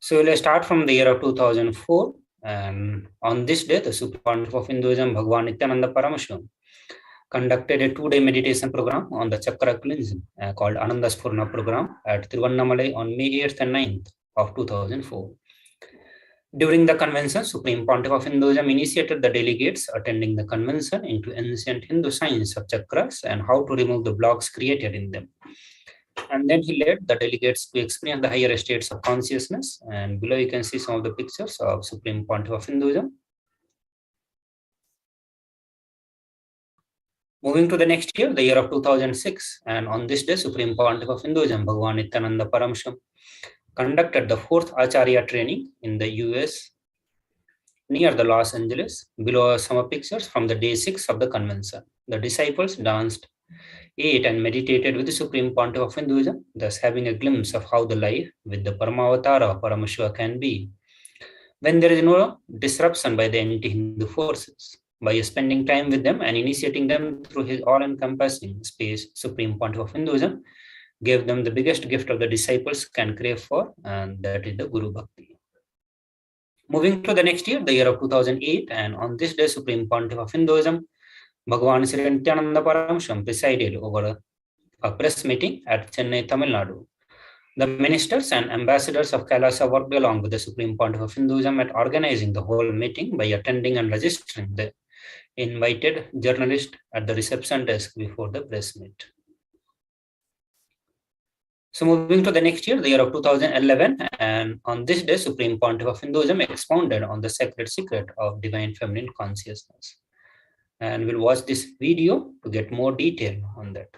So we'll start from the year of 2004, and on this day, the Supreme Pontiff of Hinduism, Bhagwan Nithyananda Paramashivam, conducted a 2-day meditation program on the chakra cleansing called Ananda Spurna program at Tiruvannamalai on May 8th and 9th of 2004. During the convention, Supreme Pontiff of Hinduism initiated the delegates attending the convention into ancient Hindu science of chakras and how to remove the blocks created in them. And then he led the delegates to experience the higher states of consciousness. And below you can see some of the pictures of Supreme Pontiff of Hinduism. Moving to the next year, the year of 2006, and on this day, Supreme Pontiff of Hinduism, Bhagwan Nithyananda Paramashivam, conducted the 4th Acharya training in the US near the Los Angeles. Below are some pictures from the day 6 of the convention. The disciples danced, ate, and meditated with the Supreme Pontiff of Hinduism, thus having a glimpse of how the life with the Paramavatara Paramashiva can be when there is no disruption by the anti-Hindu forces. By spending time with them and initiating them through his all-encompassing space, Supreme Pontiff of Hinduism gave them the biggest gift of the disciples can crave for, and that is the Guru Bhakti. Moving to the next year, the year of 2008, and on this day, Supreme Pontiff of Hinduism, Bhagwan Sri Nithyananda Paramashivam presided over a press meeting at Chennai, Tamil Nadu. The ministers and ambassadors of Kailasa worked along with the Supreme Pontiff of Hinduism at organizing the whole meeting by attending and registering the invited journalist at the reception desk before the press meet. So moving to the next year, the year of 2011, and on this day, Supreme Pontiff of Hinduism expounded on the sacred secret of divine feminine consciousness. And we'll watch this video to get more detail on that.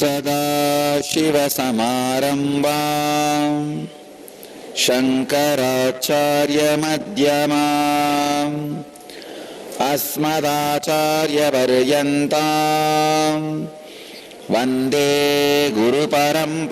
सदाशिवसमारम्भाम् शङ्कराचार्यमध्यमाम् अस्मदाचार्यपर्यन्ताम् वन्दे गुरुपरम्पराम्.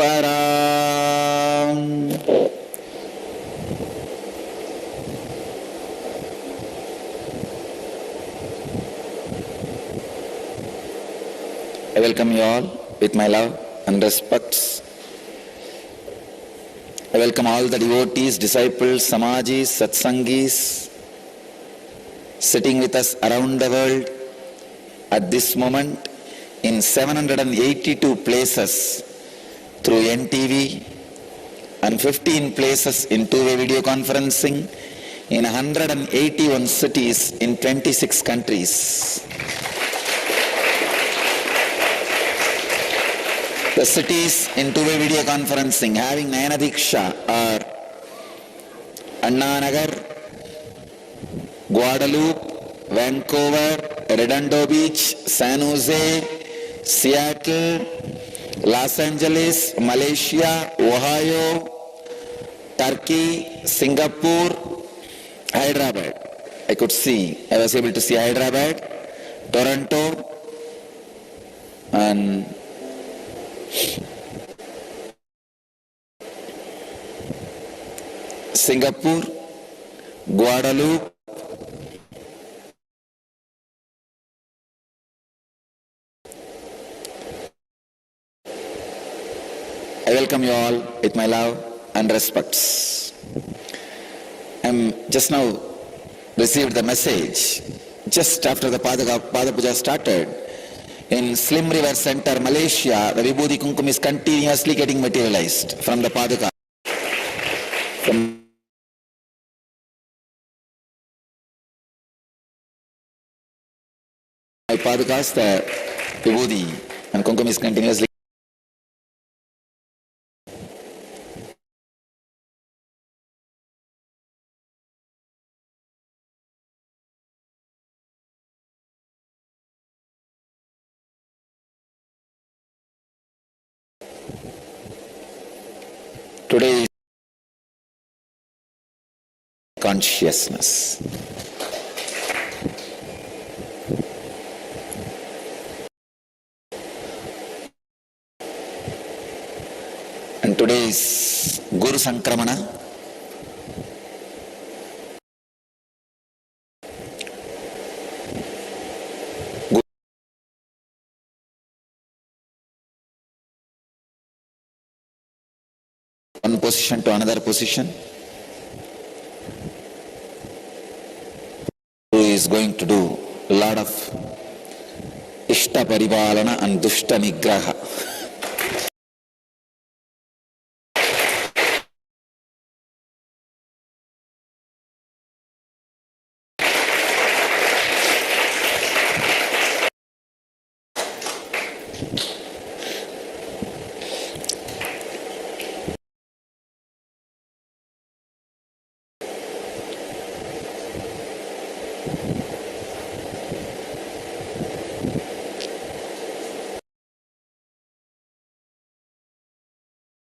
I welcome you all with my love and respects. I welcome all the devotees, disciples, samajis, satsangis sitting with us around the world at this moment in 782 places through NTV and 15 places in two-way video conferencing in 181 cities in 26 countries. The cities in two-way video conferencing having Nayana Diksha are Anna Nagar, Guadalupe, Vancouver, Redondo Beach, San Jose, Seattle, Los Angeles, Malaysia, Ohio, Turkey, Singapore, Hyderabad. I was able to see Hyderabad, Toronto, and Singapore, Guadalupe, I welcome you all with my love and respects. I just now received the message just after the Pada Puja started. In Slim River Center, Malaysia, the Vibhuti Kumkum is continuously getting materialized from the Padaka. From my Padakas, the Vibhuti and Kumkum is continuously. Today is consciousness. And today is Guru Sankramana. One position to another position. Who is going to do a lot of Ishta Paribalana and Dushta Nigraha.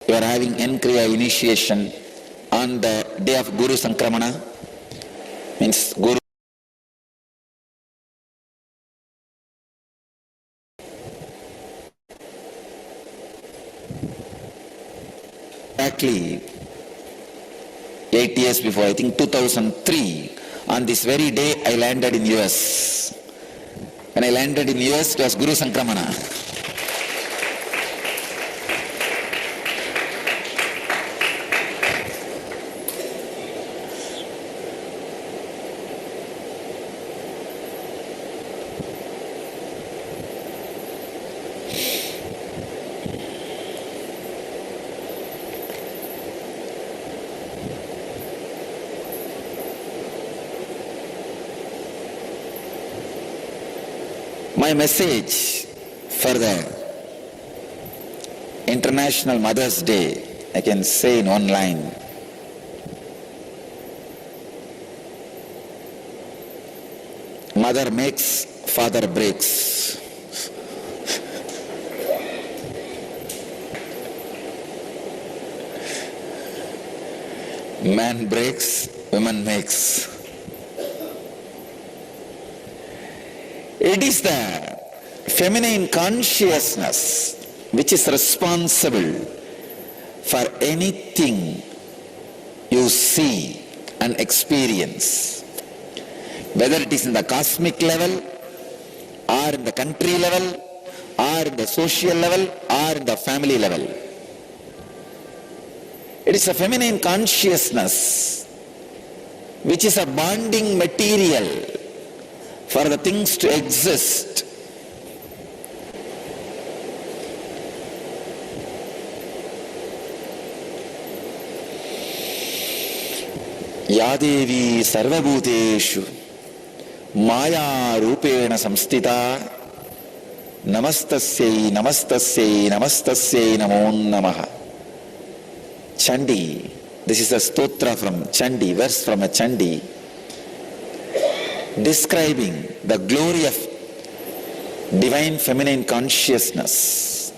You are having Nkriya initiation on the day of Guru Sankramana. Means Guru. Exactly 8 years before, I think 2003, on this very day I landed in US. When I landed in US, it was Guru Sankramana. My message for the International Mother's Day, I can say in one line. Mother makes, father breaks. Man breaks, woman makes. It is the feminine consciousness which is responsible for anything you see and experience, whether it is in the cosmic level, or in the country level, or in the social level, or in the family level. It is a feminine consciousness which is a bonding material for the things to exist. Yadevi sarvabhuteshu maya rupena samstita namastasyai namastasyai namastasyai namo namaha. Chandi, this is a stotra from Chandi, verse from a Chandi, describing the glory of divine feminine consciousness.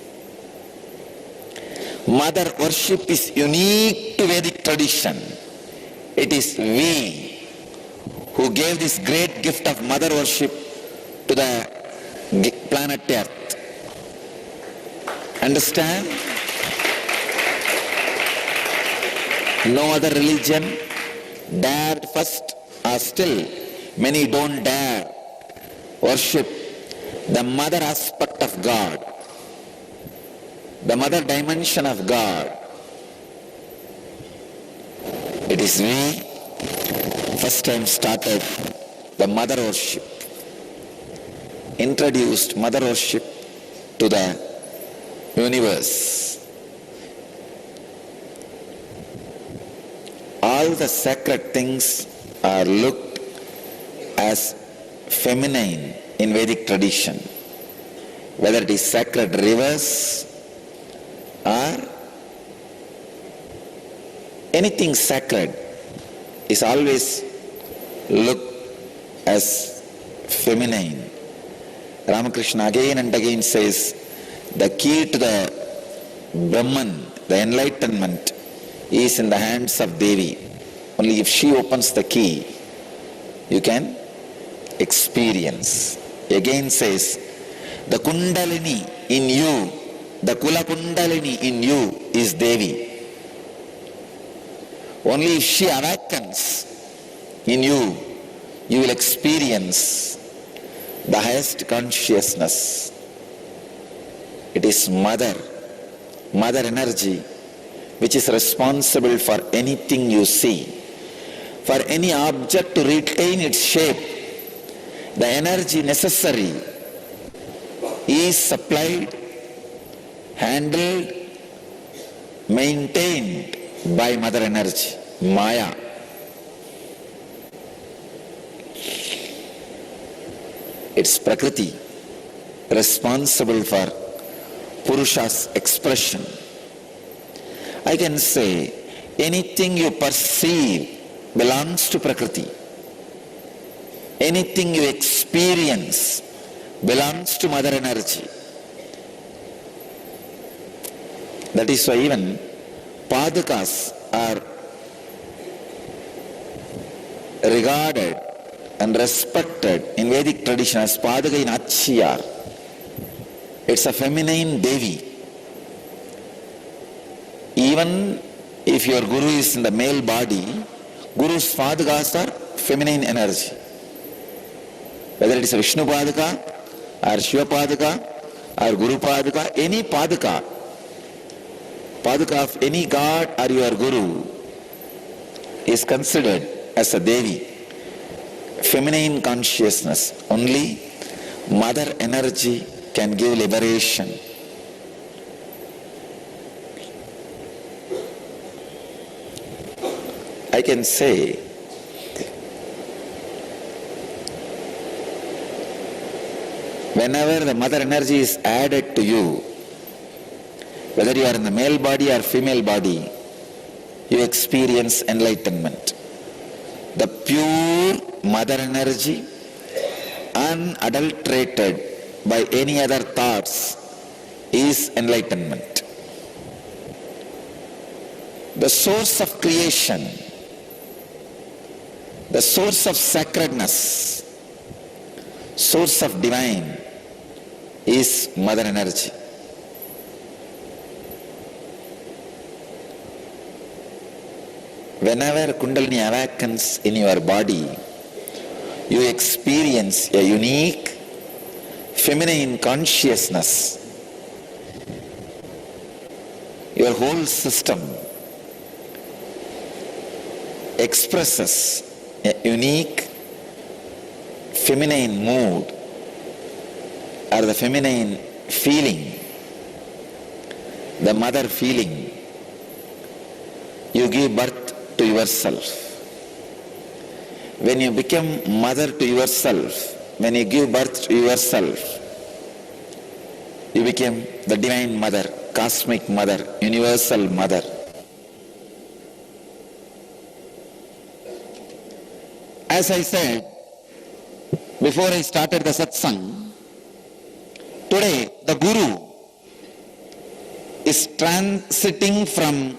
Mother worship is unique to Vedic tradition. It is we who gave this great gift of mother worship to the planet Earth. Understand? No other religion dared first, or still many don't dare worship the mother aspect of God, the mother dimension of God. It is we first time started the mother worship, introduced mother worship to the universe. All the sacred things are looked as feminine in Vedic tradition, whether it is sacred rivers or anything sacred is always looked as feminine. Ramakrishna again and again says the key to the Brahman, the enlightenment, is in the hands of Devi. Only if she opens the key, you can experience. Again says, the Kundalini in you, the Kula Kundalini in you is Devi. Only if she awakens in you, you will experience the highest consciousness. It is mother energy, which is responsible for anything you see. For any object to retain its shape, the energy necessary is supplied, handled, maintained by mother energy, Maya. It's Prakriti responsible for Purusha's expression. I can say anything you perceive belongs to Prakriti. Anything you experience belongs to mother energy. That is why even Padukas are regarded and respected in Vedic tradition as Paduka in Achyar. It's a feminine Devi. Even if your Guru is in the male body, Guru's Padukas are feminine energy. Whether it is a Vishnu Paduka or Shiva Paduka or Guru Paduka, any Paduka of any god or your Guru is considered as a Devi. Feminine consciousness. Only mother energy can give liberation. I can say whenever the mother energy is added to you, whether you are in the male body or female body, you experience enlightenment. The pure mother energy, unadulterated by any other thoughts, is enlightenment. The source of creation, the source of sacredness, source of divine is mother energy. Whenever Kundalini awakens in your body, you experience a unique feminine consciousness. Your whole system expresses a unique feminine mood or the feminine feeling, the mother feeling. You give birth to yourself. When you become mother to yourself, when you give birth to yourself, you become the divine mother, cosmic mother, universal mother. As I said before I started the satsang, today the Guru is transiting from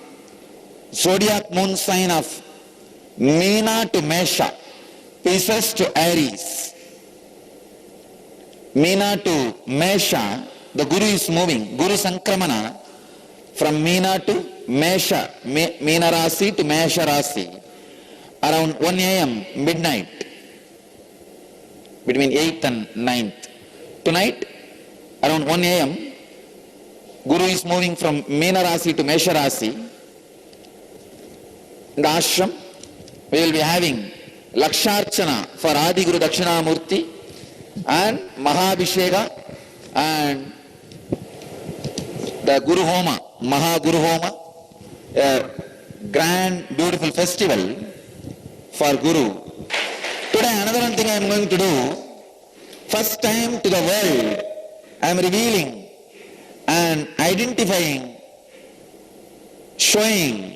zodiac moon sign of Meena to Mesha, Pisces to Aries. Meena to Mesha, the Guru is moving, Guru Sankramana, from Meena to Mesha, Meena Rasi to Mesha Rasi, around 1 a.m. midnight, between 8th and 9th. Tonight, around 1 a.m., Guru is moving from Meena Rasi to Mesha Rasi. In the ashram, we will be having Laksharchana for Adi Guru Dakshinamurti and Mahabhisheka and the Guru Homa, Maha Guru Homa, a grand, beautiful festival for Guru. Today, another one thing I am going to do, first time to the world, I am revealing and identifying, showing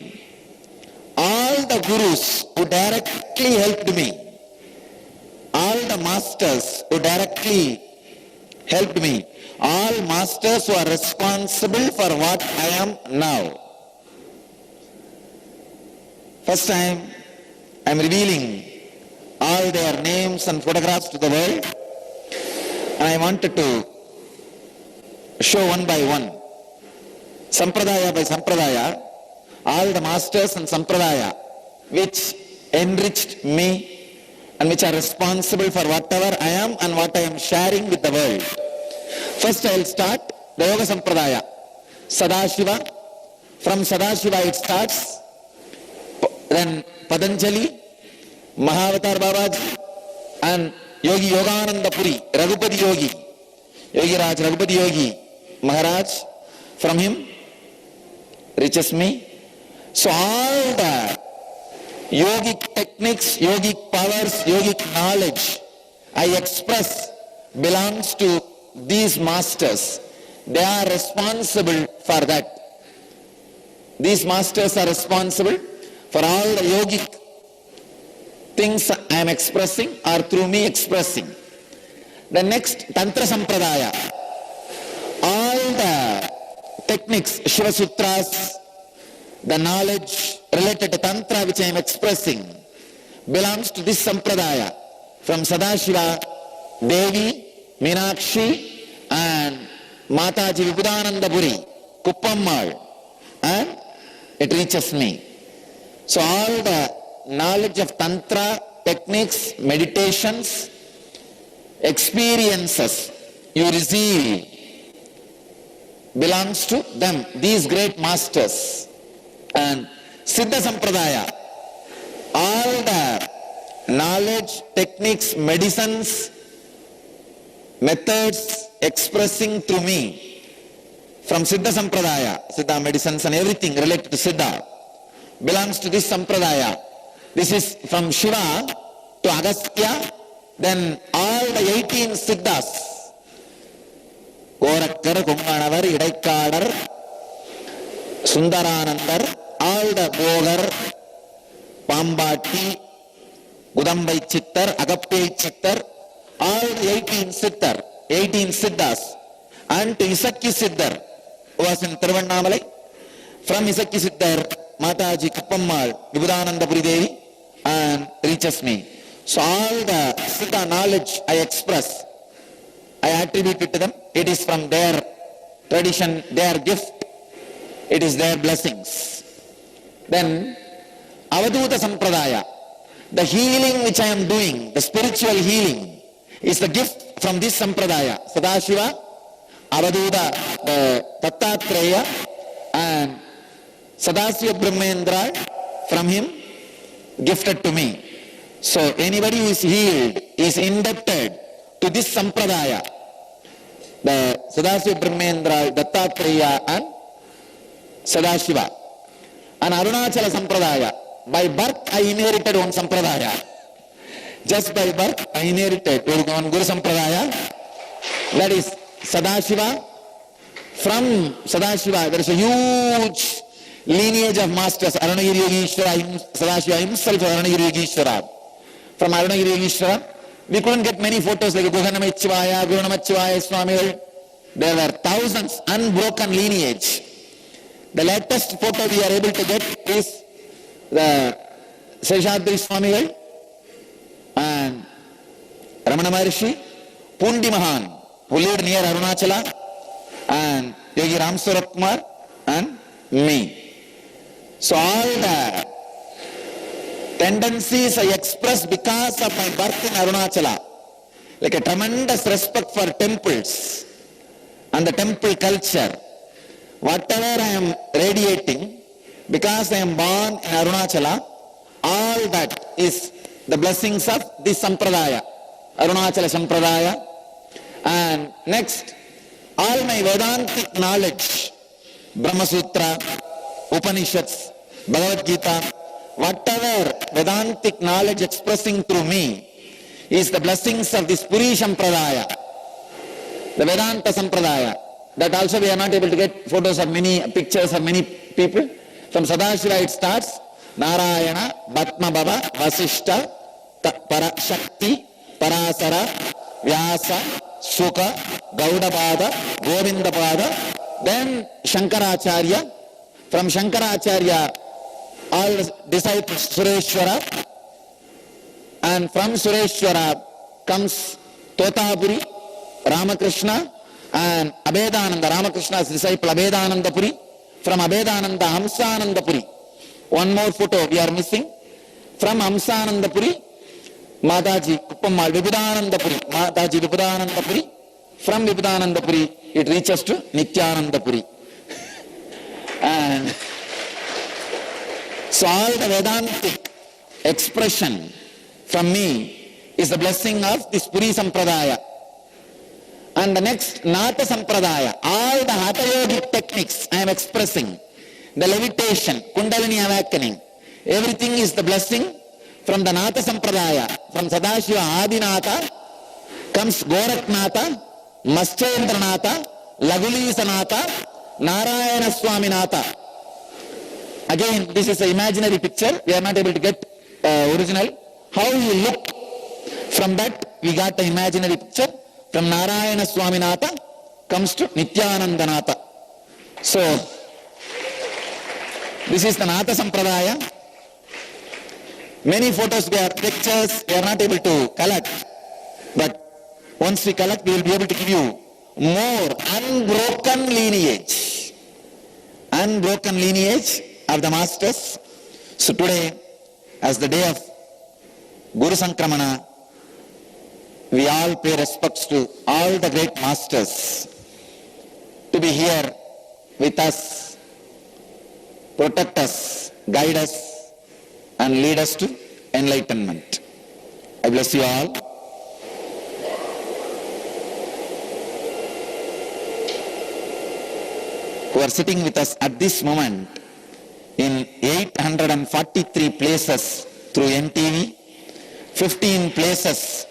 all the Gurus who directly helped me, all the masters who directly helped me, all masters who are responsible for what I am now. First time I am revealing all their names and photographs to the world, and I wanted to show one by one, sampradaya by sampradaya, all the masters and sampradaya which enriched me and which are responsible for whatever I am and what I am sharing with the world. First I will start the Yoga Sampradaya. Sadashiva, from Sadashiva it starts, then Patanjali, Mahavatar Babaji, and Yogi Yogananda Puri, Raghupati Yogi, Yogi Raj Raghupati Yogi Maharaj, from him reaches me. So all the yogic techniques, yogic powers, yogic knowledge I express belongs to these masters. They are responsible for that. These masters are responsible for all the yogic things I am expressing or through me expressing. The next, Tantra Sampradaya. All the techniques, Shiva Sutras, the knowledge related to Tantra which I am expressing belongs to this Sampradaya. From Sadashiva, Devi, Meenakshi, and Mataji Vibhudananda Puri, Kuppammal, and it reaches me. So all the knowledge of Tantra, techniques, meditations, experiences you receive belongs to them, these great masters. And Siddha Sampradaya, all the knowledge, techniques, medicines, methods expressing through me from Siddha Sampradaya, Siddha medicines and everything related to Siddha belongs to this Sampradaya. This is from Shiva to Agastya, then all the 18 Siddhas, Gorakkar, Kumbanavar, Idaikadar, Sundaranandar, all the Bogar, Pambati, Gudambai Chittar, Agappe Chittar, all the 18 Siddhas, and to Isakki Siddhar, who was in Tiruvannamalai. From Isakki Siddhar, Mataji Kuppammal, Vibhudananda Puri Devi, and reaches me. So all the Siddha knowledge I express, I attribute it to them. It is from their tradition, their gift. It is their blessings. Then Avaduta Sampradaya, the healing which I am doing, the spiritual healing, is the gift from this Sampradaya. Sadashiva, Avaduta, Tattatreya, and Sadashiva Brahmendra, from him, gifted to me. So anybody who is healed is indebted to this Sampradaya. The Sadashiva Brahmendra, Dattatreya, and Sadashiva. And Arunachala Sampradaya. By birth I inherited one Sampradaya. Just by birth I inherited one Guru Sampradaya. That is Sadashiva. From Sadashiva there is a huge lineage of masters. Arunagiri Yogishwara, Sadashiva himself was Arunagiri Yogishwara. From Arunagiri Yogishwara, we couldn't get many photos like Guru Namachivaya, Guru Namachivaya Swamigal. There were thousands, unbroken lineage. The latest photo we are able to get is the Seshadri Swamigal and Ramana Maharshi, Pundi Mahan, who lived near Arunachala, and Yogi Ram Surat Kumar, and me. So all the tendencies I express because of my birth in Arunachala, like a tremendous respect for temples and the temple culture, whatever I am radiating, because I am born in Arunachala, all that is the blessings of this Sampradaya, Arunachala Sampradaya. And next, all my Vedantic knowledge, Brahma Sutra, Upanishads, Bhagavad Gita, whatever Vedantic knowledge expressing through me is the blessings of this Puri Sampradaya, the Vedanta Sampradaya. That also we are not able to get photos of many pictures of many people. From Sadashiva it starts, Narayana, Bhatma Baba, Vasishta, Parashakti, Parasara, Vyasa, Sukha, Gaudapada, Govindapada, then Shankaracharya. From Shankaracharya, all the disciples Sureshwara, and from Sureshwara comes Totapuri, Ramakrishna, and Abhedananda, Ramakrishna's disciple Abhedanandapuri. From Abhedananda, Hamsanandapuri. One more photo we are missing. From Hamsanandapuri, Mataji Kuppammal, Vibhudanandapuri, Mataji Vibhudanandapuri. From Vibhudanandapuri, it reaches to Nithyanandapuri. And so all the Vedantic expression from me is the blessing of this Puri Sampradaya. And the next, Nata Sampradaya, all the Hatha Yogic techniques I am expressing, the levitation, Kundalini awakening, everything is the blessing from the Nata Sampradaya. From Sadashiva Adinata comes Goraknata, Maschendranata, Lagulisanata, Narayana Swaminata. Again, this is an imaginary picture. We are not able to get original. How you look, from that we got the imaginary picture. From Narayana Swaminatha comes to Nithyanandanatha. So, this is the Nata Sampradaya. Many photos, pictures, we are not able to collect. But once we collect, we will be able to give you more unbroken lineage. Unbroken lineage of the masters. So today, as the day of Guru Sankramana, we all pay respects to all the great masters to be here with us, protect us, guide us, and lead us to enlightenment. I bless you all. Who are sitting with us at this moment in 843 places through NTV, 15 places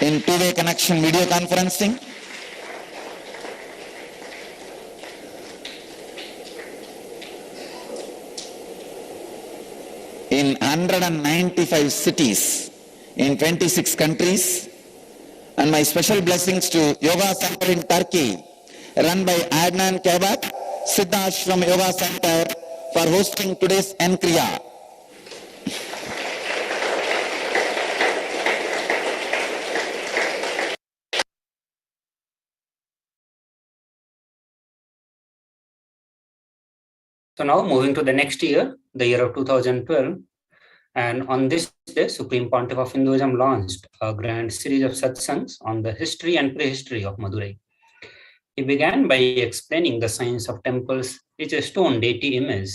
in two-way connection video conferencing, in 195 cities in 26 countries, and my special blessings to Yoga Center in Turkey, run by Adnan Kabak, Siddhashram Yoga Center, for hosting today's Enkriya. So now moving to the next year, the year of 2012, and on this day, Supreme Pontiff of Hinduism launched a grand series of satsangs on the history and prehistory of Madurai. He began by explaining the science of temples. Each stone deity image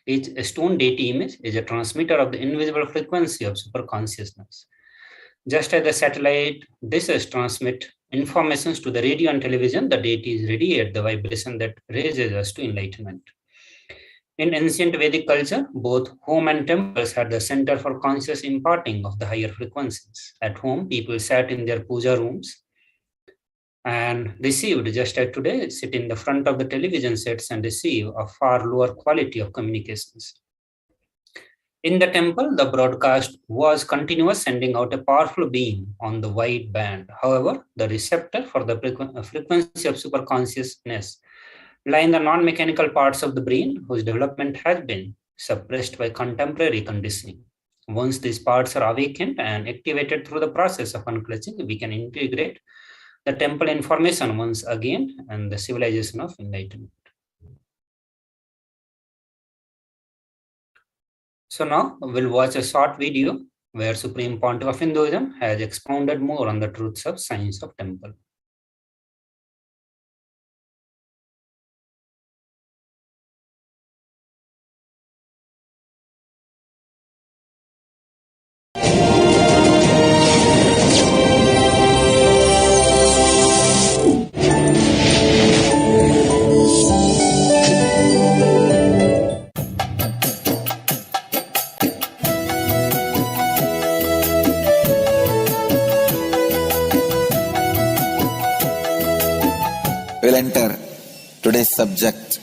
is a transmitter of the invisible frequency of superconsciousness. Just as the satellite dishes transmit informations to the radio and television, the deities radiate the vibration that raises us to enlightenment. In ancient Vedic culture, both home and temples had the center for conscious imparting of the higher frequencies. At home, people sat in their puja rooms and received, just as today, sit in the front of the television sets and receive a far lower quality of communications. In the temple, the broadcast was continuous, sending out a powerful beam on the wide band. However, the receptor for the frequency of superconsciousness lie in the non-mechanical parts of the brain, whose development has been suppressed by contemporary conditioning. Once these parts are awakened and activated through the process of unclutching, we can integrate the temple information once again and the civilization of enlightenment. So now we'll watch a short video where Supreme Pontiff of Hinduism has expounded more on the truths of science of temple. We'll enter today's subject.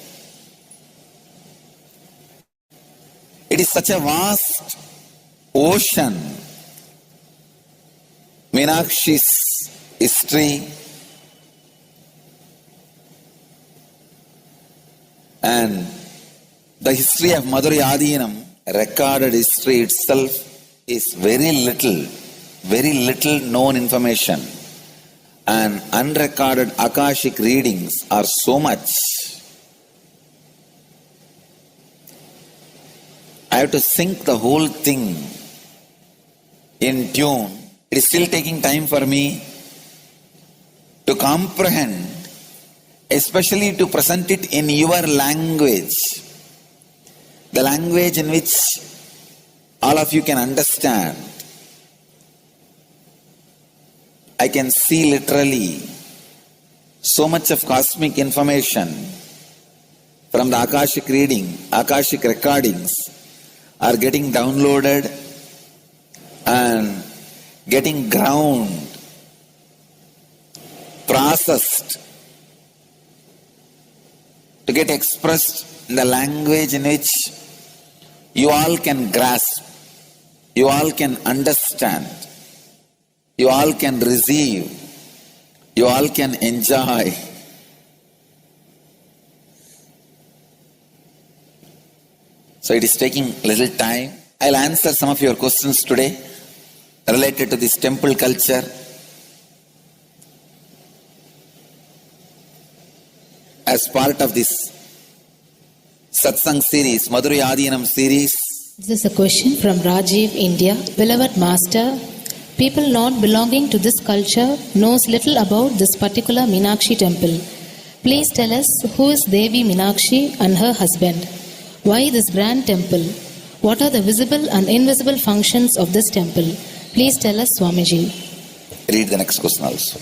It is such a vast ocean. Meenakshi's history and the history of Madurai Adinam recorded history itself is very little known information. And unrecorded Akashic readings are so much. I have to sync the whole thing in tune. It is still taking time for me to comprehend, especially to present it in your language, the language in which all of you can understand. I can see literally so much of cosmic information from the Akashic reading, Akashic recordings are getting downloaded and getting ground, processed to get expressed in the language in which you all can grasp, you all can understand, you all can receive, you all can enjoy. So it is taking little time. I'll answer some of your questions today related to this temple culture. As part of this Satsang series, Madhuri Adinam series. This is a question from Rajiv, India. Beloved Master, people not belonging to this culture knows little about this particular Meenakshi temple. Please tell us who is Devi Meenakshi and her husband. Why this grand temple? What are the visible and invisible functions of this temple? Please tell us, Swamiji. Read the next question also.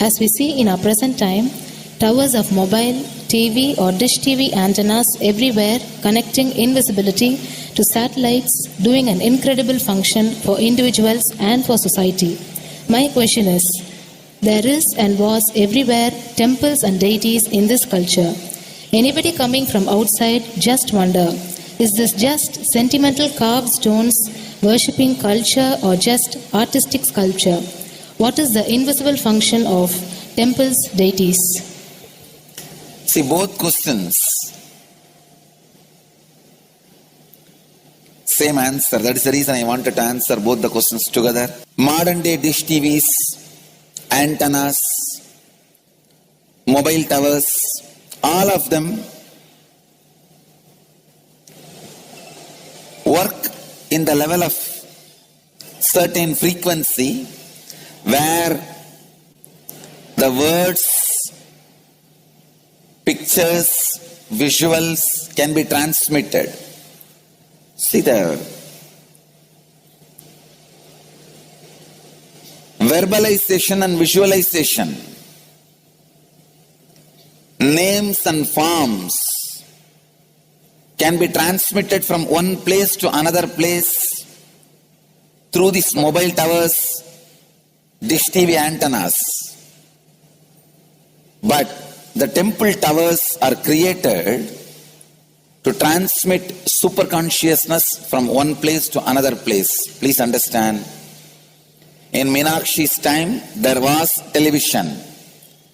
As we see in our present time, towers of mobile, TV or dish TV antennas everywhere connecting invisibility to satellites, doing an incredible function for individuals and for society. My question is, there is and was everywhere temples and deities in this culture. Anybody coming from outside just wonder, is this just sentimental carved stones, worshipping culture or just artistic sculpture? What is the invisible function of temples, deities? See, both questions, same answer. That is the reason I wanted to answer both the questions together. Modern day dish TVs, antennas, mobile towers, all of them work in the level of certain frequency where the words, pictures, visuals can be transmitted. See the verbalization and visualization, names and forms can be transmitted from one place to another place through these mobile towers, dish TV antennas. But the temple towers are created to transmit super consciousness from one place to another place. Please understand, in Meenakshi's time there was television,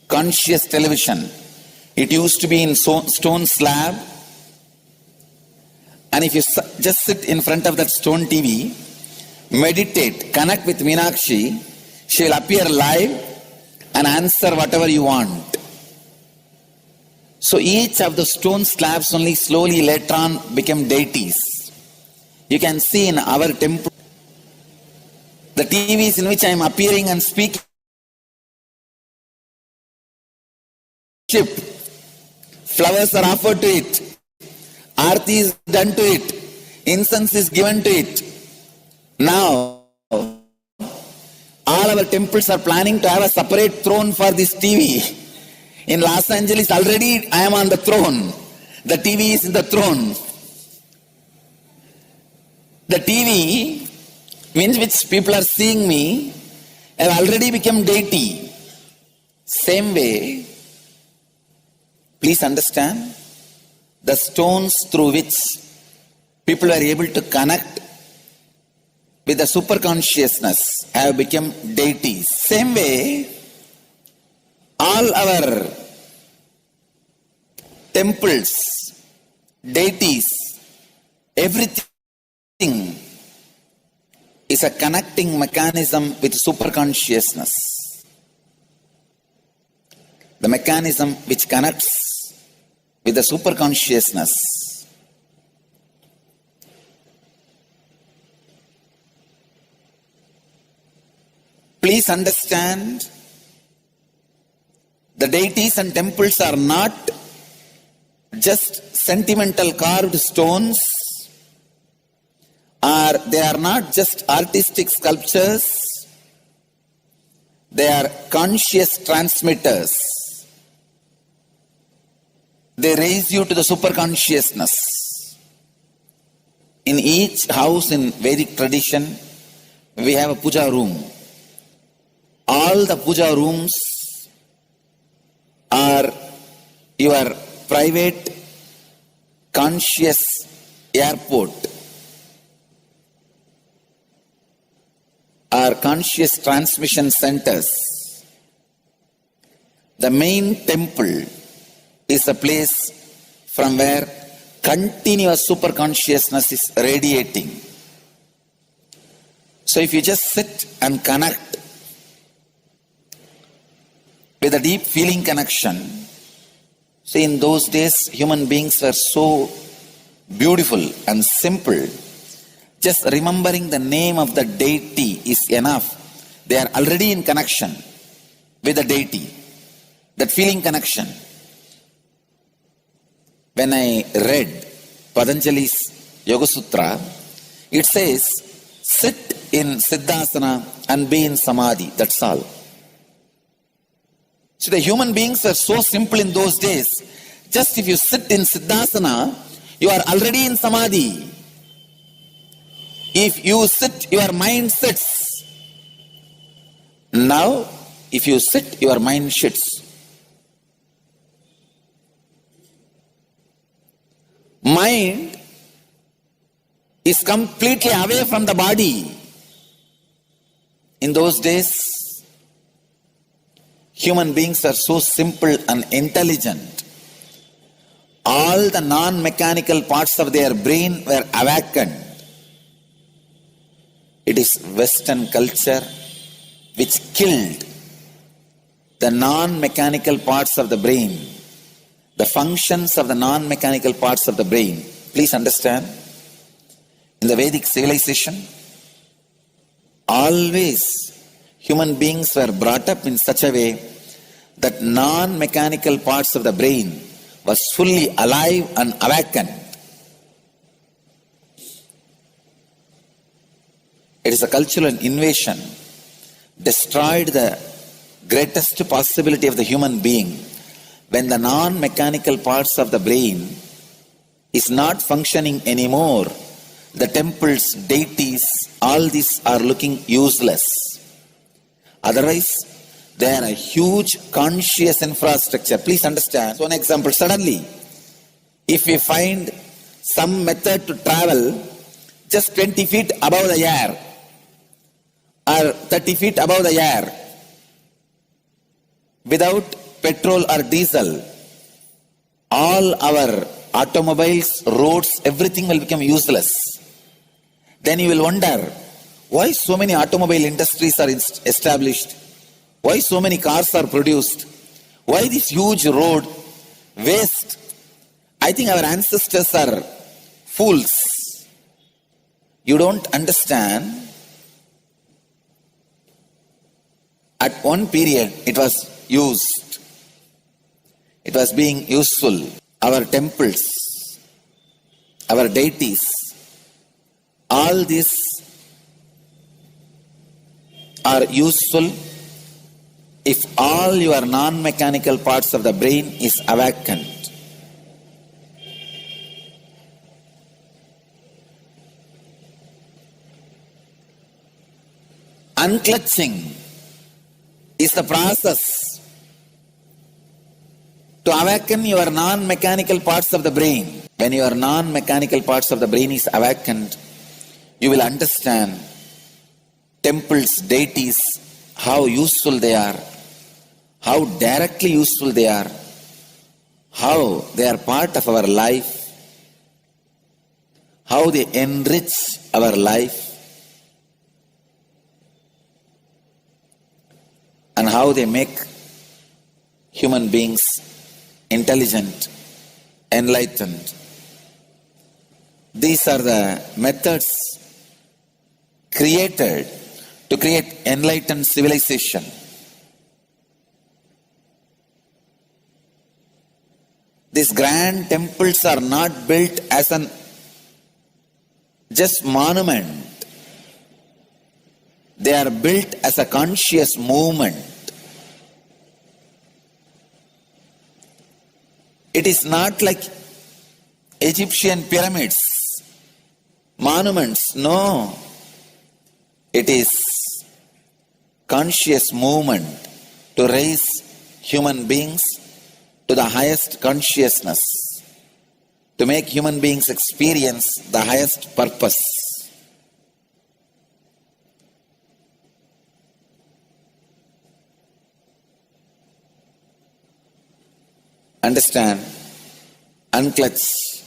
conscious television. It used to be in stone slab, and if you just sit in front of that stone TV, meditate, connect with Meenakshi, she will appear live and answer whatever you want. So each of the stone slabs only slowly later on became deities. You can see in our temple, the TVs in which I am appearing and speaking, flowers are offered to it, aarti is done to it, incense is given to it. Now, all our temples are planning to have a separate throne for this TV. In Los Angeles already I am on the throne. The TV is in the throne. The TV in which people are seeing me have already become deity. Same way, please understand, the stones through which people are able to connect with the super consciousness have become deities. Same way, all our temples, deities Everything is a connecting mechanism with superconsciousness. The mechanism which connects with the superconsciousness. Please understand, the deities and temples are not just sentimental carved stones, or they are not just artistic sculptures, they are conscious transmitters. They raise you to the superconsciousness. In each house in Vedic tradition, we have a puja room. All the puja rooms are your private conscious airport, are conscious transmission centers. The main temple is a place from where continuous superconsciousness is radiating. So if you just sit and connect with a deep feeling connection, see, in those days human beings were so beautiful and simple. Just remembering the name of the deity is enough. They are already in connection with the deity. That feeling connection. When I read Patanjali's Yoga Sutra, it says, sit in Siddhasana and be in Samadhi. That's all. So the human beings were so simple in those days. Just if you sit in Siddhasana, you are already in Samadhi. If you sit, your mind sits. Now, if you sit, your mind sits. Mind is completely away from the body. In those days, human beings are so simple and intelligent. All the non-mechanical parts of their brain were awakened. It is Western culture which killed the non-mechanical parts of the brain, the functions of the non-mechanical parts of the brain. Please understand, in the Vedic civilization, always human beings were brought up in such a way that non-mechanical parts of the brain was fully alive and awakened. It is a cultural invasion, destroyed the greatest possibility of the human being. When the non-mechanical parts of the brain is not functioning anymore, the temples, deities, all these are looking useless. Otherwise, they are a huge conscious infrastructure. Please understand. One example, suddenly, if we find some method to travel just 20 feet above the air, or 30 feet above the air, without petrol or diesel, all our automobiles, roads, everything will become useless. Then you will wonder, why so many automobile industries are established? Why so many cars are produced? Why this huge road waste? I think our ancestors are fools. You don't understand. At one period, it was used. It was being useful. Our temples, our deities, all these are useful if all your non-mechanical parts of the brain is awakened. Unclutching is the process to awaken your non-mechanical parts of the brain. When your non-mechanical parts of the brain is awakened, you will understand temples, deities, how useful they are, how directly useful they are, how they are part of our life, how they enrich our life, and how they make human beings intelligent, enlightened. These are the methods created to create enlightened civilization. These grand temples are not built as an just monument. They are built as a conscious movement. It is not like Egyptian pyramids, monuments, no. It is conscious movement to raise human beings to the highest consciousness, to make human beings experience the highest purpose. Understand, unclutch,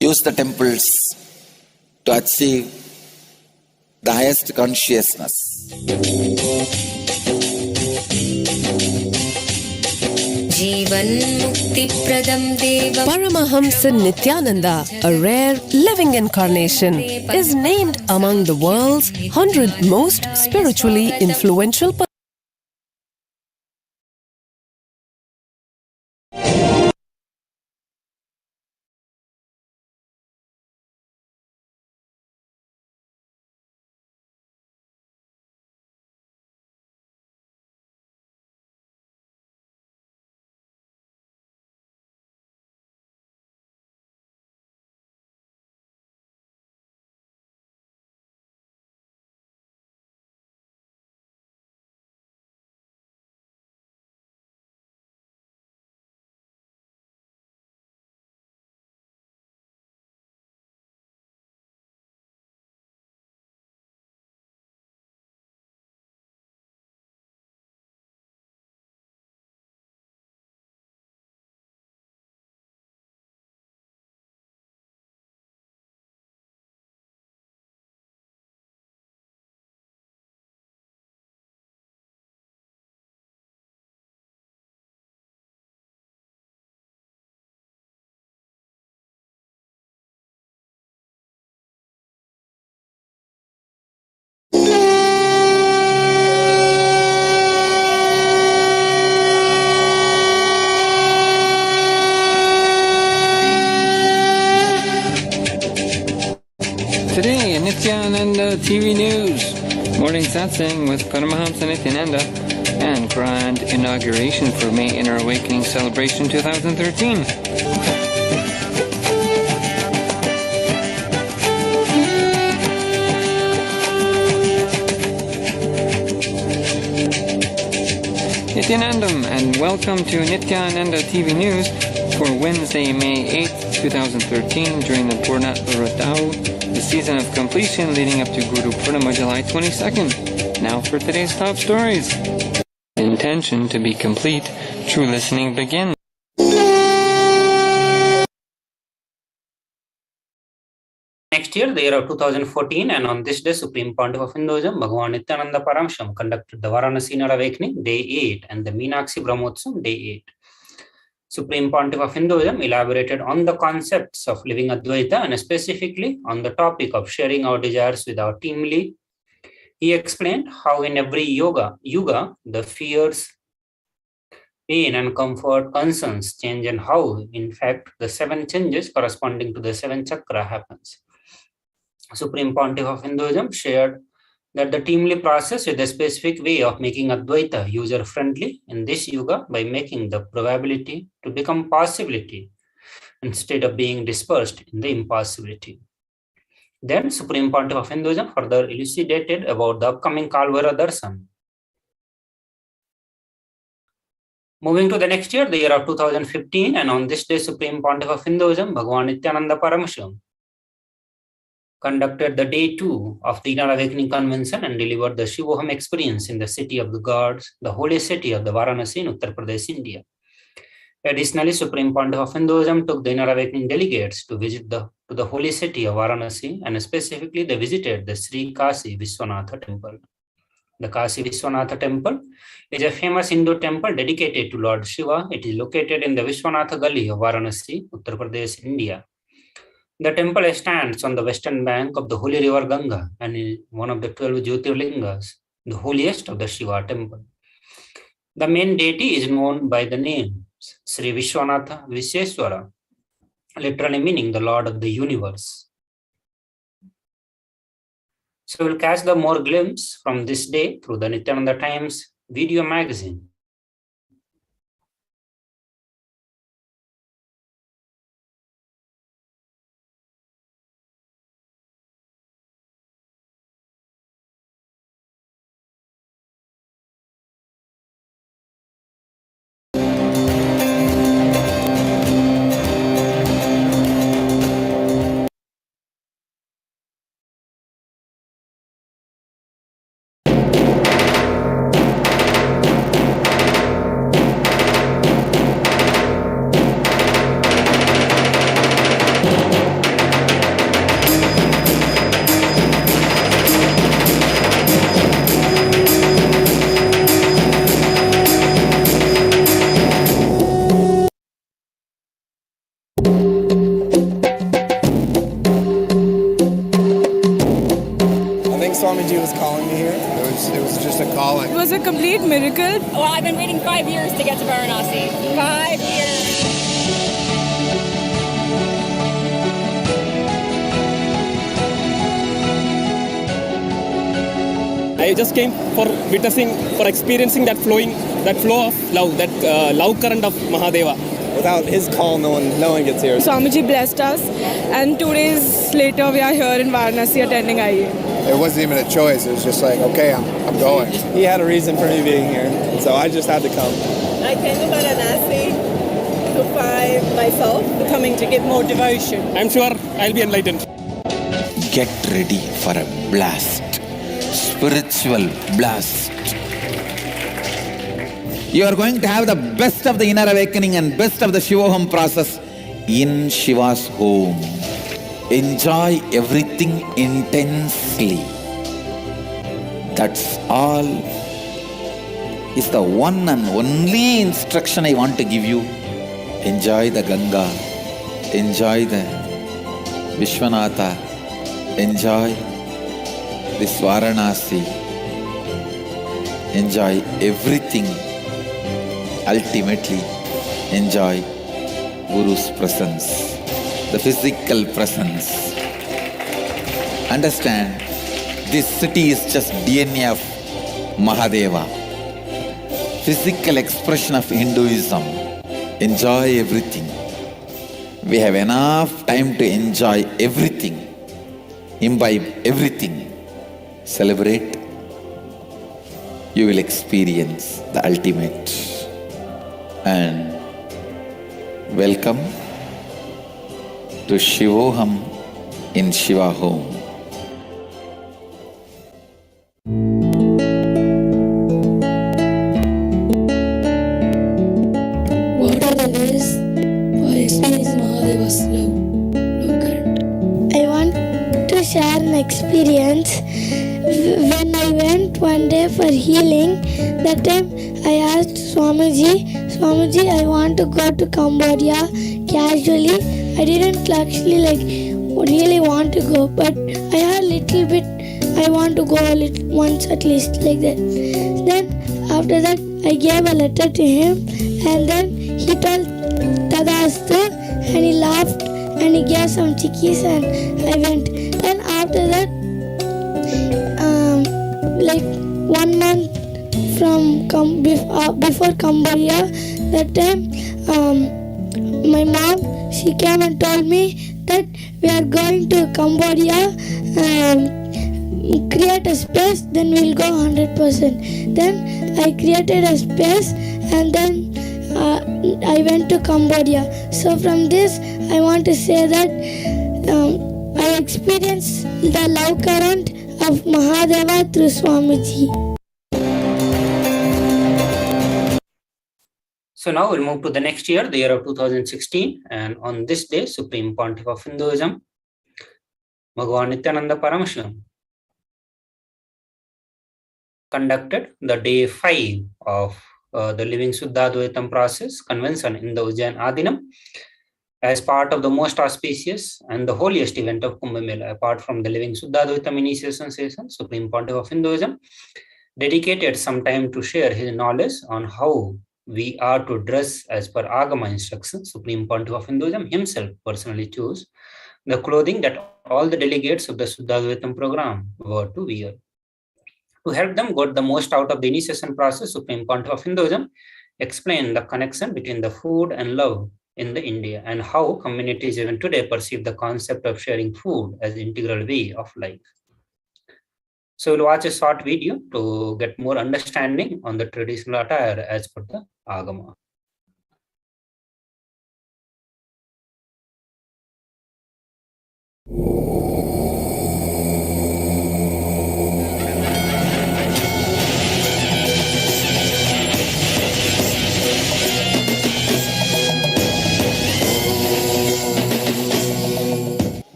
use the temples to achieve the highest consciousness. Paramahamsa Nithyananda, a rare living incarnation, is named among the world's 100 most spiritually influential persons. Today in Nithyananda TV News, morning satsang with Paramahamsa Nithyananda and grand inauguration for May Inner Awakening Celebration 2013. Nithyanandam and welcome to Nithyananda TV News for Wednesday, May 8th, 2013 during the Purna Ratau, the season of completion leading up to Guru Purnima, July 22nd. Now for today's top stories. Intention to be complete, true listening begins. Next year, the year of 2014, and on this day, Supreme Pontiff of Hinduism, Bhagavan Nithyananda Paramashivam, conducted the Varanasi Inner Awakening, Day 8, and the Meenakshi Brahmotsam, Day 8. Supreme Pontiff of Hinduism elaborated on the concepts of living Advaita and specifically on the topic of sharing our desires with our teamly. He explained how in every yuga, the fears, pain and comfort, concerns change, and how, in fact, the 7 changes corresponding to the 7 chakra happens. Supreme Pontiff of Hinduism shared that the teamly process is a specific way of making Advaita user-friendly in this yuga by making the probability to become possibility instead of being dispersed in the impossibility. Then Supreme Pontiff of Hinduism further elucidated about the upcoming Kalvara darshan. Moving to the next year, the year of 2015, and on this day, Supreme Pontiff of Hinduism, Bhagavan Nithyananda Paramashivam, conducted the Day 2 of the Inner Awakening Convention and delivered the Shivoham experience in the city of the gods, the holy city of the Varanasi in Uttar Pradesh, India. Additionally, Supreme Pontiff of Hinduism took the Inner Awakening delegates to to the holy city of Varanasi, and specifically they visited the Sri Kasi Vishwanatha temple. The Kasi Vishwanatha temple is a famous Hindu temple dedicated to Lord Shiva. It is located in the Vishwanatha Gali of Varanasi, Uttar Pradesh, India. The temple stands on the western bank of the holy river Ganga and is one of the 12 Jyotirlingas, the holiest of the Shiva temple. The main deity is known by the name Sri Vishwanatha Visheshwara, literally meaning the Lord of the universe. So we'll catch the more glimpse from this day through the Nithyananda Times video magazine. Swamiji was calling me here. It was just a calling. It was a complete miracle. Well, I've been waiting 5 years to get to Varanasi. 5 years. I just came for witnessing, for experiencing that flow of love, that love current of Mahadeva. Without his call, no one gets here. Swamiji blessed us, and 2 days later we are here in Varanasi attending IE. It wasn't even a choice. It was just like, okay, I'm going. He had a reason for me being here, so I just had to come. I came to Varanasi to find myself, coming to get more devotion. I'm sure I'll be enlightened. Get ready for a blast, spiritual blast. You are going to have the best of the inner awakening and best of the Shivoham process in Shiva's home. Enjoy everything intensely. That's all is the one and only instruction I want to give you. Enjoy the Ganga, enjoy the Vishwanatha, enjoy this Varanasi, enjoy everything. Ultimately, enjoy Guru's presence, the physical presence. Understand, this city is just DNA of Mahadeva, physical expression of Hinduism. Enjoy everything. We have enough time to enjoy everything, imbibe everything, celebrate. You will experience the ultimate. And welcome to Shivoham in Shiva home. What are the ways for experiencing Mahadeva's love current? I want to share an experience. When I went one day for healing, that time I asked Swamiji, I want to go to Cambodia casually. I didn't actually really want to go, but I had a little bit, I want to go once at least like that. Then after that I gave a letter to him, and then he told Tadastu, and he laughed and he gave some chickies, and I went. Then after that, 1 month from before Cambodia, that time my mom, she came and told me that we are going to Cambodia, create a space, then we'll go 100%. Then I created a space, and then I went to Cambodia. So from this I want to say that I experienced the love current of Mahadeva through Swamiji. So now we'll move to the next year, the year of 2016. And on this day, Supreme Pontiff of Hinduism, Bhagavan Nithyananda Paramashivam conducted the day 5 of the Living Suddhadvaitam process convention in the Ujjain Adinam as part of the most auspicious and the holiest event of Kumbh Mela. Apart from the Living Suddhadvaitam initiation session, Supreme Pontiff of Hinduism dedicated some time to share his knowledge on how we are to dress as per Agama instructions. Supreme Pontiff of Hinduism himself personally chose the clothing that all the delegates of the Suddhadvaitam program were to wear. To help them get the most out of the initiation process, Supreme Pontiff of Hinduism explained the connection between the food and love in the India and how communities even today perceive the concept of sharing food as an integral way of life. So we'll watch a short video to get more understanding on the traditional attire as per the Agama.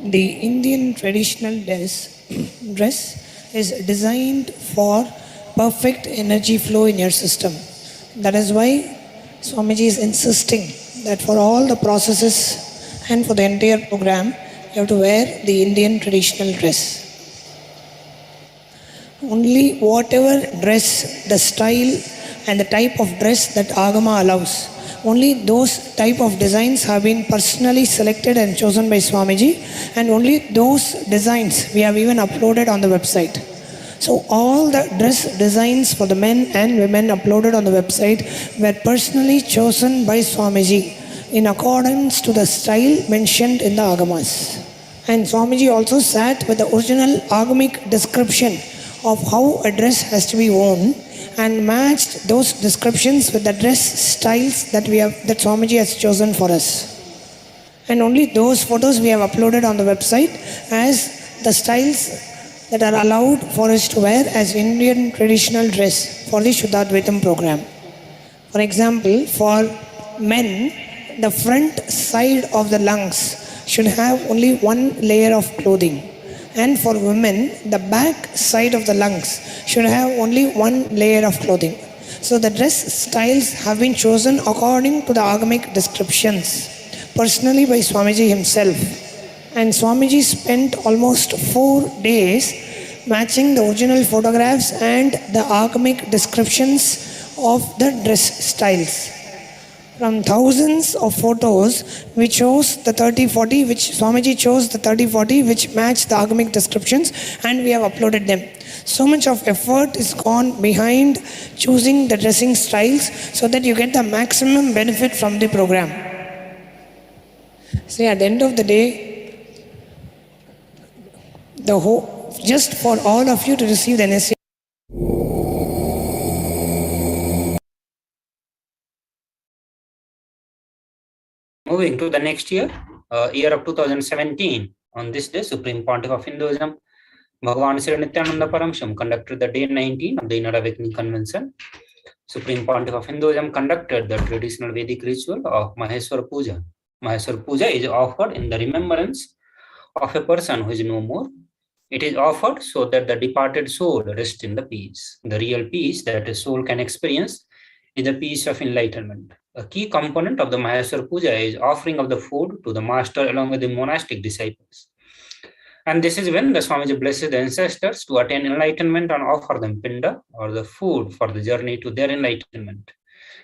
The Indian traditional dress is designed for perfect energy flow in your system. That is why Swamiji is insisting that for all the processes and for the entire program, you have to wear the Indian traditional dress. Only whatever dress, the style and the type of dress that Agama allows, only those type of designs have been personally selected and chosen by Swamiji, and only those designs we have even uploaded on the website. So all the dress designs for the men and women uploaded on the website were personally chosen by Swamiji in accordance to the style mentioned in the Agamas. And Swamiji also sat with the original Agamic description of how a dress has to be worn and matched those descriptions with the dress styles that Swamiji has chosen for us. And only those photos we have uploaded on the website as the styles that are allowed for us to wear as Indian traditional dress for the Shuddhadvaitam program. For example, for men, the front side of the lungs should have only one layer of clothing. And for women, the back side of the lungs should have only one layer of clothing. So the dress styles have been chosen according to the Agamic descriptions, personally by Swamiji himself. And Swamiji spent almost 4 days matching the original photographs and the Agamic descriptions of the dress styles. From thousands of photos, we chose the 30-40, which Swamiji chose the 30-40, which match the Agamic descriptions, and we have uploaded them. So much of effort is gone behind choosing the dressing styles so that you get the maximum benefit from the program. See, at the end of the day, just for all of you to receive the NSC. Moving to the next year, year of 2017, on this day, Supreme Pontiff of Hinduism, Bhagavan Sri Nithyananda Paramashivam conducted the day 19 of the Inner Awakening Convention. Supreme Pontiff of Hinduism conducted the traditional Vedic ritual of Maheshwar Puja. Maheshwar Puja is offered in the remembrance of a person who is no more. It is offered so that the departed soul rests in the peace. The real peace that a soul can experience is the peace of enlightenment. A key component of the Maheshwar Puja is offering of the food to the master along with the monastic disciples. And this is when the Swamiji blesses the ancestors to attain enlightenment and offer them pinda or the food for the journey to their enlightenment.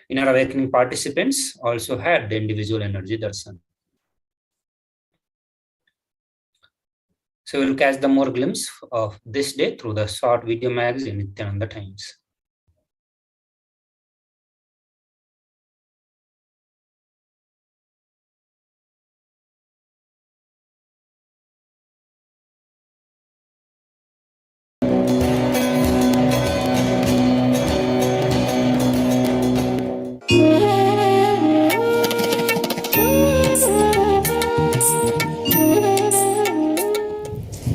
Inner awakening participants also had the individual energy darshan. So we'll catch the more glimpse of this day through the short video magazine Nithyananda Times.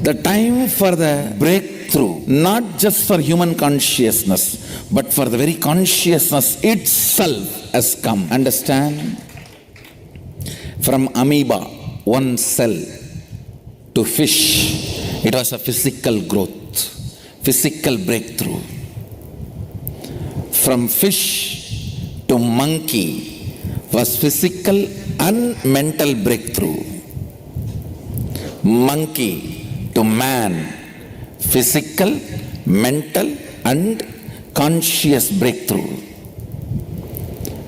The time for the breakthrough, not just for human consciousness, but for the very consciousness itself has come. Understand? From amoeba, one cell, to fish, it was a physical growth, physical breakthrough. From fish to monkey was physical and mental breakthrough. Monkey to man, physical, mental and conscious breakthrough.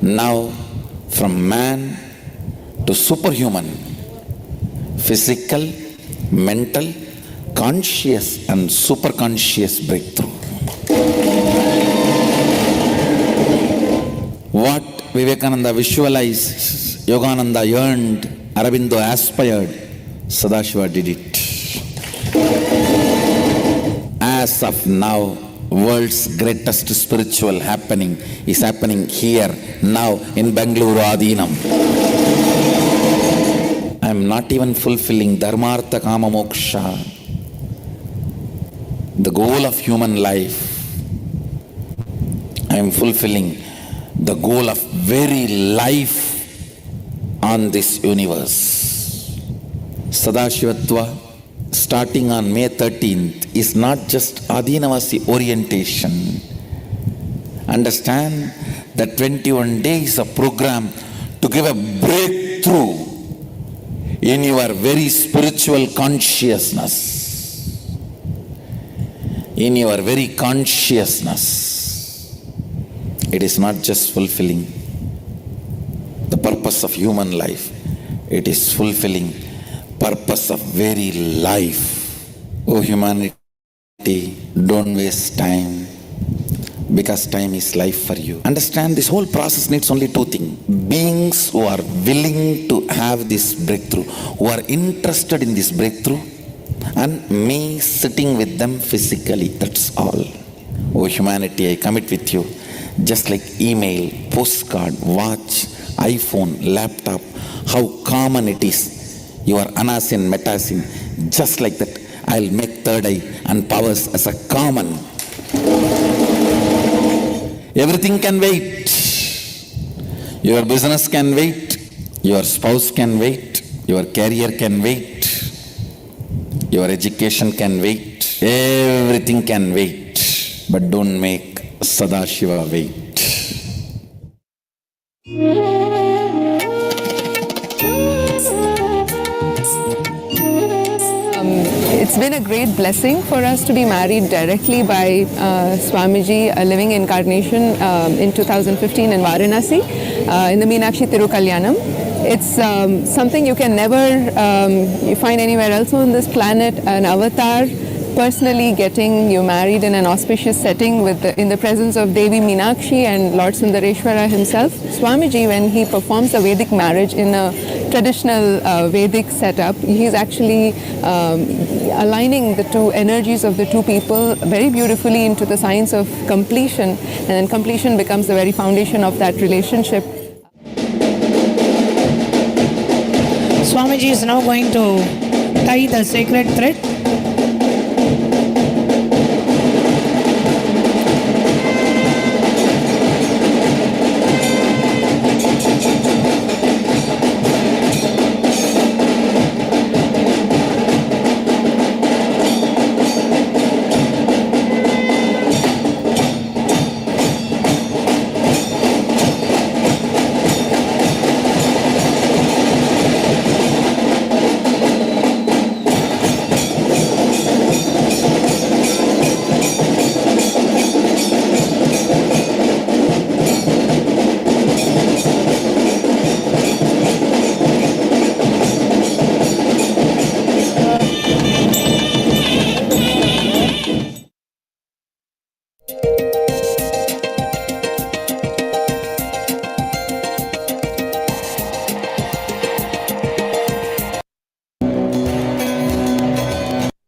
Now from man to superhuman, physical, mental, conscious and superconscious breakthrough. What Vivekananda visualized, Yogananda yearned, Aurobindo aspired, Sadashiva did it. As of now, world's greatest spiritual happening is happening here, now, in Bengaluru Adinam. I am not even fulfilling Dharmartha Kama Moksha, the goal of human life. I am fulfilling the goal of very life on this universe. Sadashivatva, starting on May 13th, is not just Adinavasi orientation. Understand that 21 days of program to give a breakthrough in your very spiritual consciousness. In your very consciousness. It is not just fulfilling the purpose of human life. It is fulfilling purpose of very life. Oh humanity, don't waste time, because time is life for you. Understand, this whole process needs only two things. Beings who are willing to have this breakthrough, who are interested in this breakthrough, and me sitting with them physically. That's all. Oh humanity, I commit with you. Just like email, postcard, watch, iPhone, laptop, how common it is. You are anasin, metasin. Just like that, I'll make third eye and powers as a common. Everything can wait. Your business can wait. Your spouse can wait. Your career can wait. Your education can wait. Everything can wait. But don't make Sadashiva wait. It's been a great blessing for us to be married directly by Swamiji, a living incarnation, in 2015 in Varanasi, in the Meenakshi Tirukalyanam. It's something you can never find anywhere else on this planet, an avatar personally getting you married in an auspicious setting in the presence of Devi Meenakshi and Lord Sundareshwara himself. Swamiji, when he performs a Vedic marriage in a traditional Vedic setup, he's actually aligning the two energies of the two people very beautifully into the science of completion, and then completion becomes the very foundation of that relationship. Swamiji is now going to tie the sacred thread.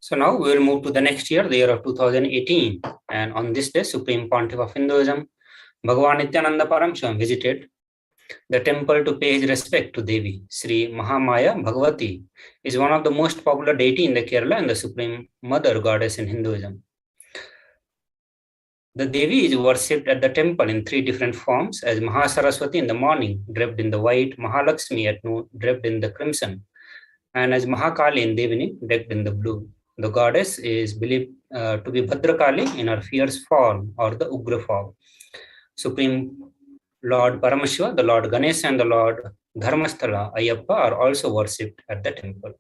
So now we will move to the next year, the year of 2018. And on this day, Supreme Pontiff of Hinduism, Bhagavan Nithyananda Paramashivam visited the temple to pay his respect to Devi. Sri Mahamaya Bhagavati is one of the most popular deity in the Kerala and the Supreme Mother Goddess in Hinduism. The Devi is worshipped at the temple in three different forms, as Mahasaraswati in the morning, draped in the white, Mahalakshmi at noon, draped in the crimson, and as Mahakali in Devini, decked in the blue. The goddess is believed to be Bhadrakali in her fierce form or the Ugra form. Supreme Lord Paramashiva, the Lord Ganesha, and the Lord Dharmasthala Ayyappa are also worshipped at the temple.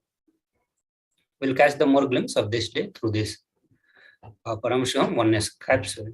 We'll catch the more glimpse of this day through this Paramashivoham Oneness capsule.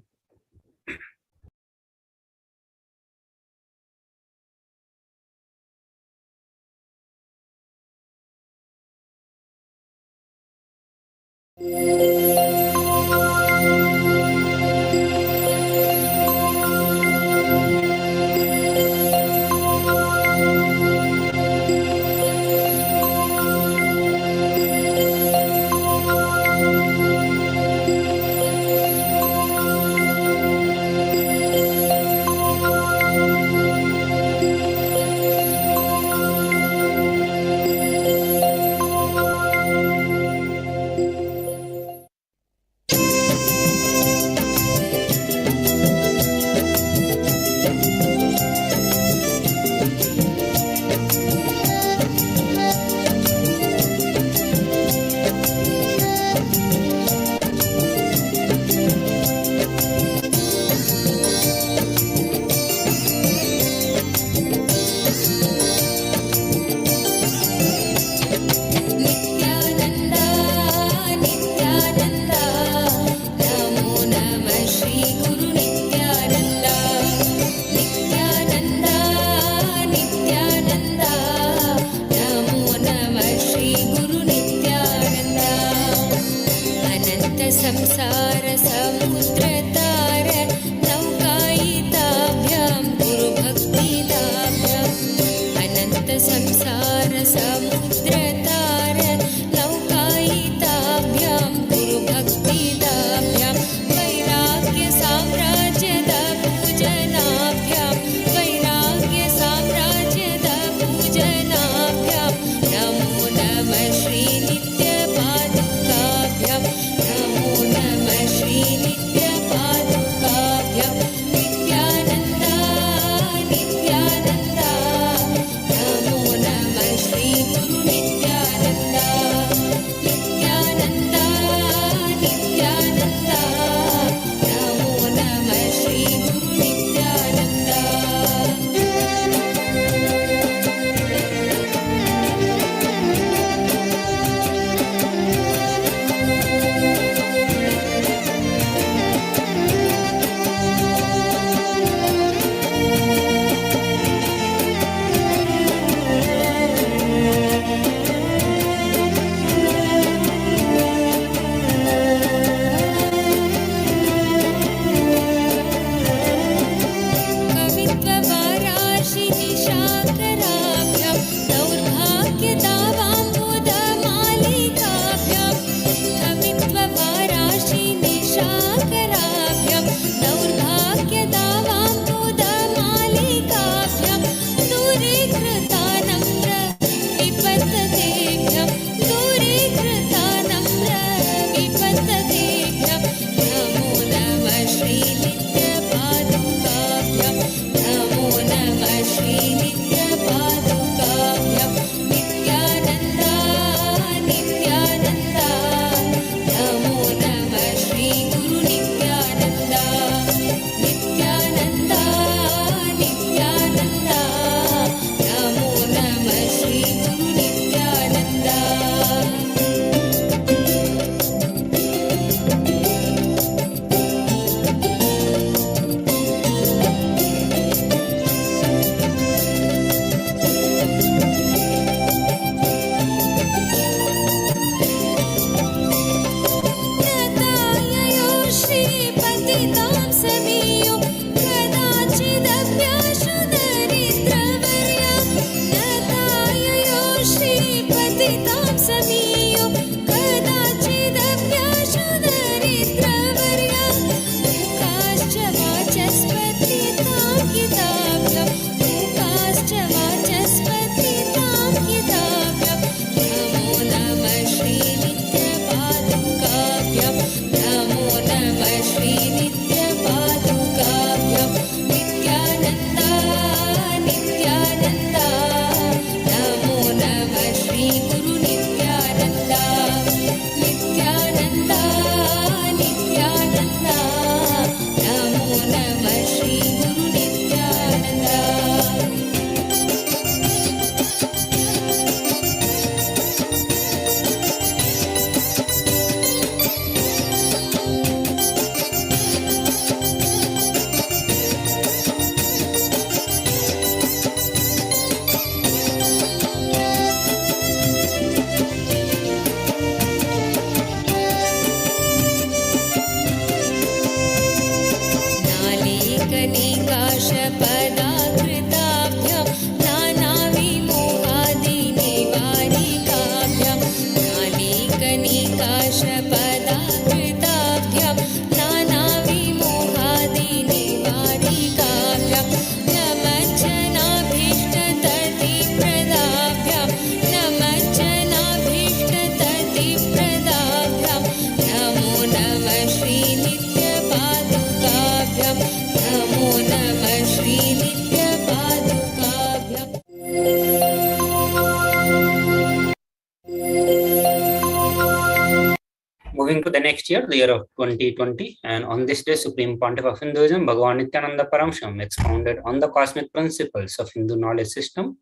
next year, the year of 2020, and on this day, Supreme Pontiff of Hinduism, Bhagavan Nithyananda Paramashivam, expounded on the cosmic principles of Hindu knowledge system,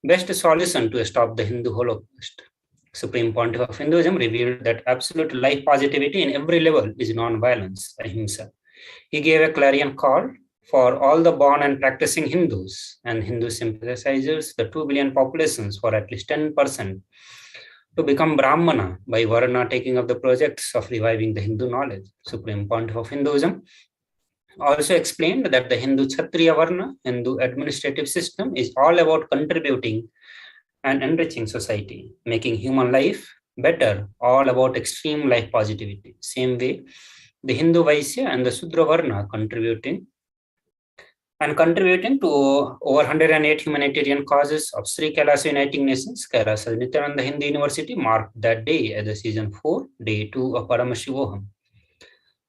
best solution to stop the Hindu Holocaust. Supreme Pontiff of Hinduism revealed that absolute life positivity in every level is non-violence, ahimsa. He gave a clarion call for all the born and practicing Hindus and Hindu sympathizers, the 2 billion populations, for at least 10% to become Brahmana by Varna, taking up the projects of reviving the Hindu knowledge. Supreme Pontiff of Hinduism also explained that the Hindu Kshatriya Varna, Hindu administrative system, is all about contributing and enriching society, making human life better, all about extreme life positivity. Same way, the Hindu Vaisya and the Sudra Varna contributing to over 108 humanitarian causes of Sri Kailasa Uniting Nations. Kailasa Nithyananda Hindu University marked that day as the season 4, day 2 of Paramashivoham.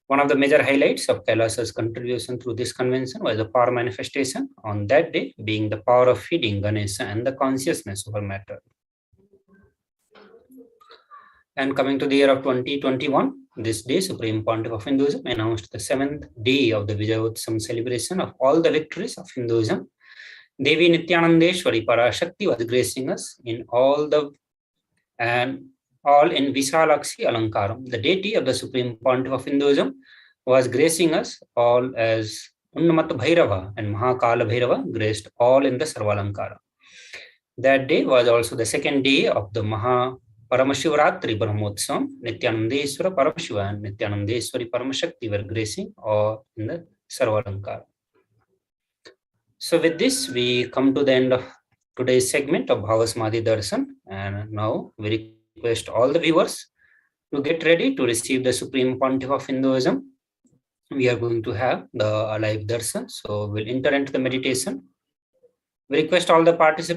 One of the major highlights of Kailasa's contribution through this convention was the power manifestation on that day, being the power of feeding Ganesha and the consciousness over matter. And coming to the year of 2021, this day, Supreme Pontiff of Hinduism announced the 7th day of the Vijayotsam celebration of all the victories of Hinduism. Devi Nithyanandeshwari Parashakti was gracing us in all in Visalakshi Alankaram. The deity of the Supreme Pontiff of Hinduism was gracing us all as Unnamat Bhairava and Mahakala Bhairava graced all in the Sarvalankara. That day was also the second day of the Paramashivaratri Brahmotsavam. Nithyanandeswara Paramashiva and Nithyanandeswari Paramashakti were gracing all in the Sarvalankara. So with this, we come to the end of today's segment of Bhavasamadhi Darshan, and now we request all the viewers to get ready to receive the Supreme Pontiff of Hinduism. We are going to have the live darshan, so we'll enter into the meditation. We request all the participants